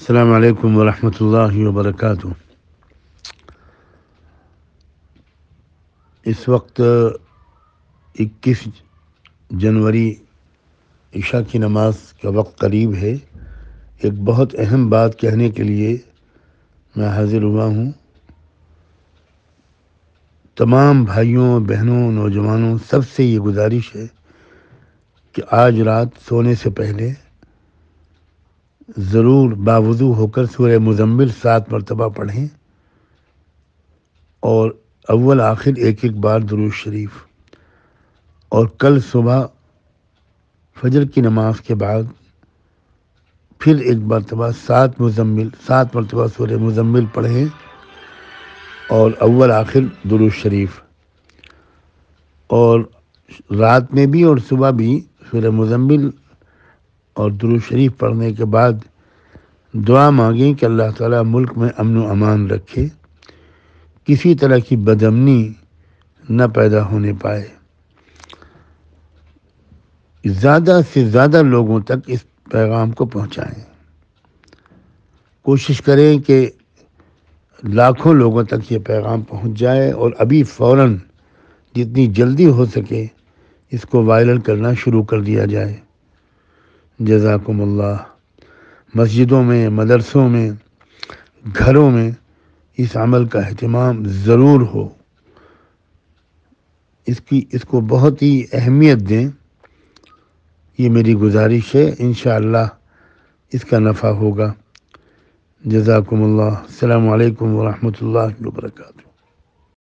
السلام علیکم ورحمۃ اللہ وبرکاتہ۔ اس وقت 21 جنوری عشاء کی نماز کا وقت قریب ہے۔ ایک بہت اہم بات کہنے کے لیے میں حاضر ہوا ہوں۔ تمام بھائیوں، بہنوں، نوجوانوں سب سے یہ گزارش ہے کہ آج رات سونے سے پہلے ضرور باوضو ہو کر سورہ مزمل 7 مرتبہ پڑھیں اور اول آخر ایک بار درود شریف، اور کل صبح فجر کی نماز کے بعد پھر ایک مرتبہ 7 مرتبہ سورہ مزمل پڑھیں اور اول آخر درود شریف، اور رات میں بھی اور صبح بھی سورہ مزمل اور درود شریف پڑھنے کے بعد دعا مانگیں کہ اللہ تعالیٰ ملک میں امن و امان رکھے، کسی طرح کی بدامنی نہ پیدا ہونے پائے، زیادہ سے زیادہ لوگوں تک اس پیغام کو پہنچائیں۔ کوشش کریں کہ لاکھوں لوگوں تک یہ پیغام پہنچ جائے، اور ابھی فوراً جتنی جلدی ہو سکے اس کو وائرل کرنا شروع کر دیا جائے۔ جزاکم اللہ۔ مسجدوں میں، مدرسوں میں، گھروں میں اس عمل کا اہتمام ضرور ہو، اس کو بہت ہی اہمیت دیں، یہ میری گزارش ہے۔ انشاءاللہ اس کا نفع ہوگا۔ جزاکم اللہ۔ السلام علیکم ورحمۃ اللہ وبرکاتہ۔